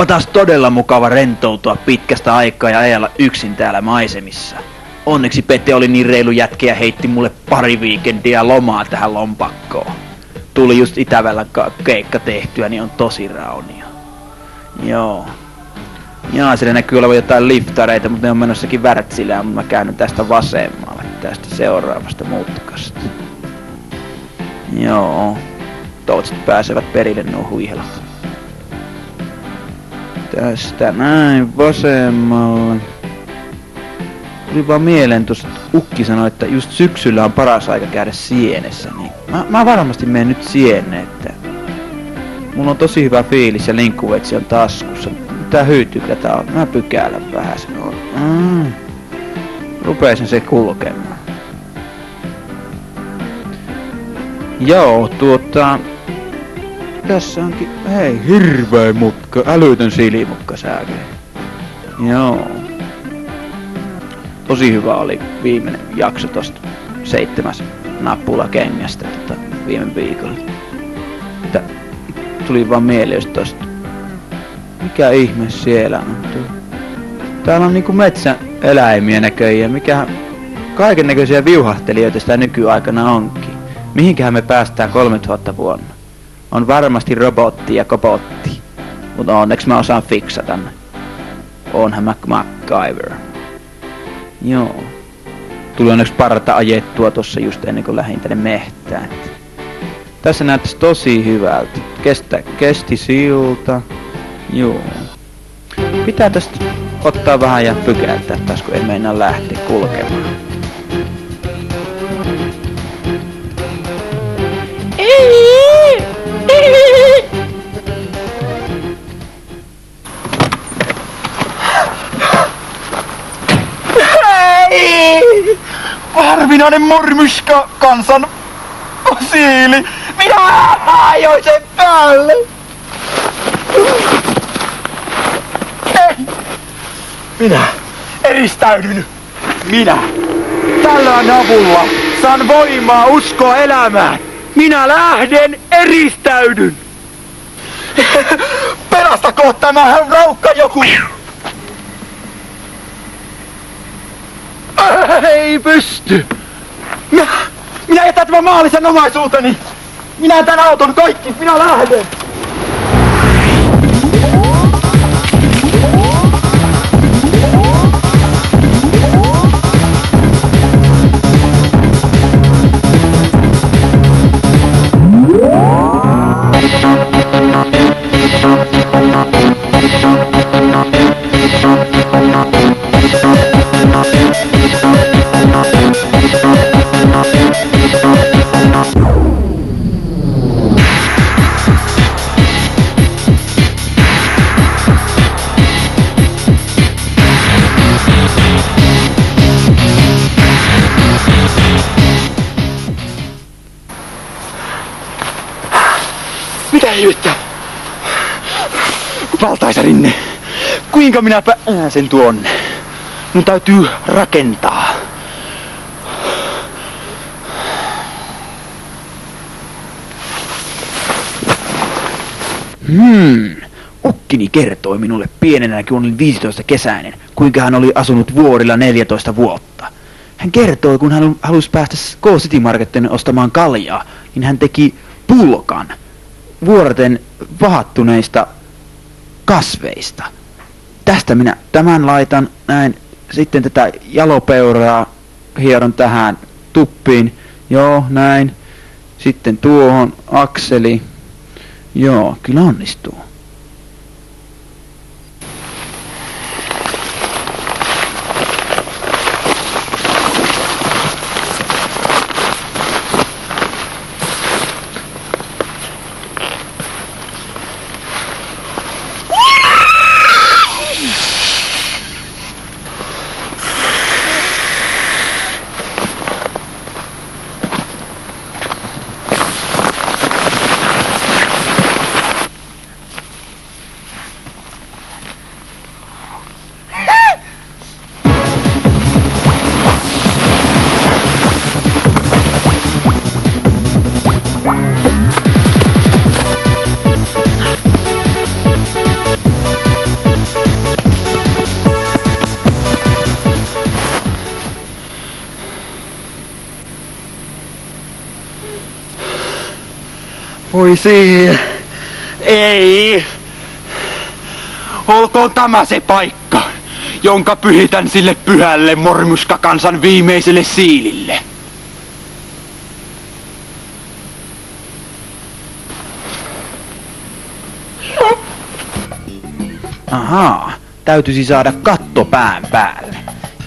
Olipa taas todella mukava rentoutua pitkästä aikaa ja ajalla yksin täällä maisemissa. Onneksi Pete oli niin reilu jätkä ja heitti mulle pari viikendiä lomaa tähän lompakkoon. Tuli just Itävällä keikka tehtyä, niin on tosi raunia. Joo. Jaa, siellä näkyy olevan jotain liftareita, mutta ne on menossakin Wärtsilään, mutta mä käännyn tästä vasemmalle, tästä seuraavasta mutkasta. Joo. Toivottavasti pääsevät perille nuo huihelat. Tästä näin vasemmalle. Tuli vaan mieleen tuossa, Ukki sanoi, että just syksyllä on paras aika käydä sienessä, niin mä varmasti menen nyt sienne, että mulla on tosi hyvä fiilis ja linkkuvetsi on taskussa. Tää hyytyy kyllä tää on. Mä pykälän vähän sen on. Rupeesin se kulkemaan. Joo, tässä onkin, hei, hirveä mutka, älytön silimukka sääkö. Joo. Tosi hyvä oli viimeinen jakso tosta 7. nappulakengästä viime viikolla. Tuli vaan mieleen just tosta. Mikä ihme siellä on? Täällä on niinku metsäeläimiä näköjään. Mikä kaiken näköisiä viuhahtelijoita sitä nykyaikana onkin. Mihinkähän me päästään 3000 vuonna? On varmasti robotti ja kobotti. Mutta onneksi mä osaan fiksata ne. Onhan MacGyver. Joo. Tuli onneksi parta ajettua tossa just ennen kuin lähdin tänne mehtään. Tässä näyttäisi tosi hyvältä. Kesti silta. Joo. Pitää tästä ottaa vähän ja pykäyttää taas, kun ei meinaa lähteä kulkemaan. Harvinainen mormyska kansan siili. Minä ajoin sen päälle. Minä eristäydyn. Minä. Tällä avulla saan voimaa uskoa elämään. Minä lähden eristäydyn. Pelastakoon tämä raukka joku. Ei pysty. Minä jätän tämän maallisen omaisuuteni. Minä jätän auton kaikki. Minä lähden. Mitä ihmettä? Valtaisa rinne. Kuinka minä pääsen tuonne? Mun täytyy rakentaa. Ukkini kertoi minulle pienenä, kun olin 15 kesäinen, kuinka hän oli asunut vuorilla 14 vuotta. Hän kertoi, kun hän halusi päästä K-City Marketin ostamaan kaljaa, niin hän teki pulkan vuorten vahattuneista kasveista. Tästä minä tämän laitan näin. Sitten tätä jalopeuraa hieron tähän tuppiin. Joo, näin. Sitten tuohon akseli. Joo, kyllä onnistuu. Oi siinä. Ei. Olkoon tämä se paikka, jonka pyhitän sille pyhälle mormuskakansan viimeiselle siilille. Ahaa, täytyisi saada katto pään päälle.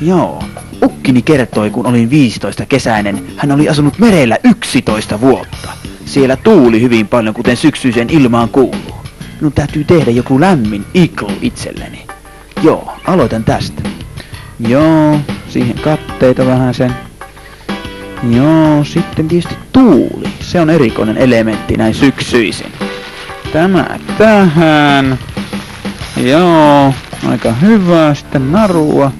Joo, ukkini kertoi, kun olin 15 kesäinen, hän oli asunut merellä 11 vuotta. Siellä tuuli hyvin paljon, kuten syksyisen ilmaan kuuluu. Minun täytyy tehdä joku lämmin iglu itselleni. Joo, aloitan tästä. Joo, siihen katteita vähän sen. Joo, sitten tietysti tuuli. Se on erikoinen elementti näin syksyisin. Tämä tähän. Joo, aika hyvä. Sitten narua.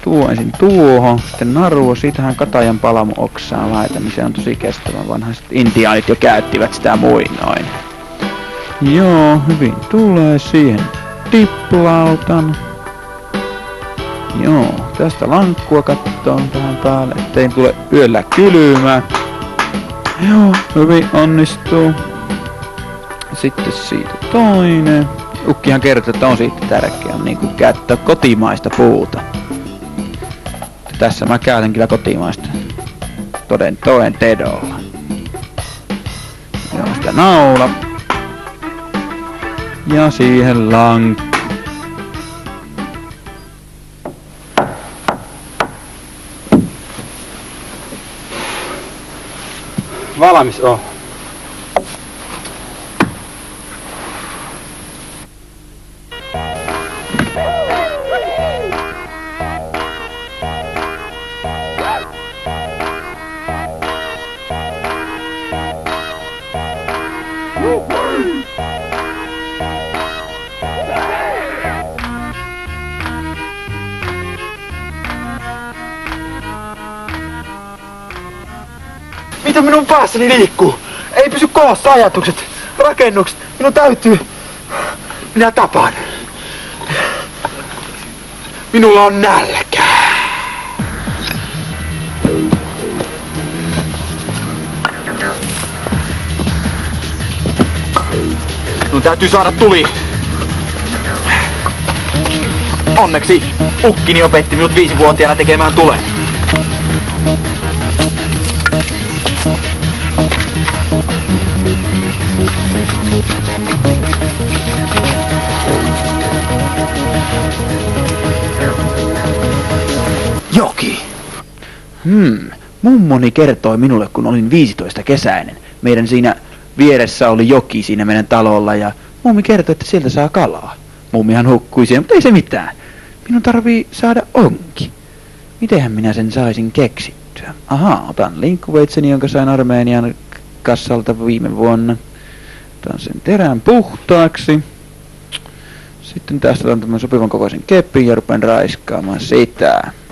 Tuo ensin tuohon. Sitten narua. Siitähän katajan palamu oksaa laitan, niin se on tosi kestävä. Vanhaiset intiaanit jo käyttivät sitä muinoin. Joo, hyvin tulee. Siihen tiplautan. Joo, tästä lankkua kattoon tähän päälle, ettei tule yöllä kylmää. Joo, hyvin onnistuu. Sitten siitä toinen. Ukkihan kertoo, että on siitä tärkeää niin kuin käyttää kotimaista puuta. Tässä mä käytän kyllä kotimaista. Toden tedolla. Joo, sitä naula. Ja siihen lankku. Valmis on. Mitä minun päässäni liikkuu? Ei pysy koossa ajatukset, rakennukset. Minun täytyy... Minä tapaan. Minulla on nälkää. Minun täytyy saada tuli. Onneksi ukkini opetti minut 5-vuotiaana tekemään tulen. Joki. Mummoni kertoi minulle, kun olin 15 kesäinen. Meidän siinä vieressä oli joki siinä meidän talolla ja mummi kertoi, että sieltä saa kalaa. Mummihan hukkui siihen, mutta ei se mitään. Minun tarvii saada onki. Mitenhän minä sen saisin keksittyä? Ahaa, otan linkkuveitseni, jonka sain Armenian kassalta viime vuonna. Otan sen terän puhtaaksi. Sitten tästä otan tämän sopivan kokoisen kepin ja rupean raiskaamaan sitä.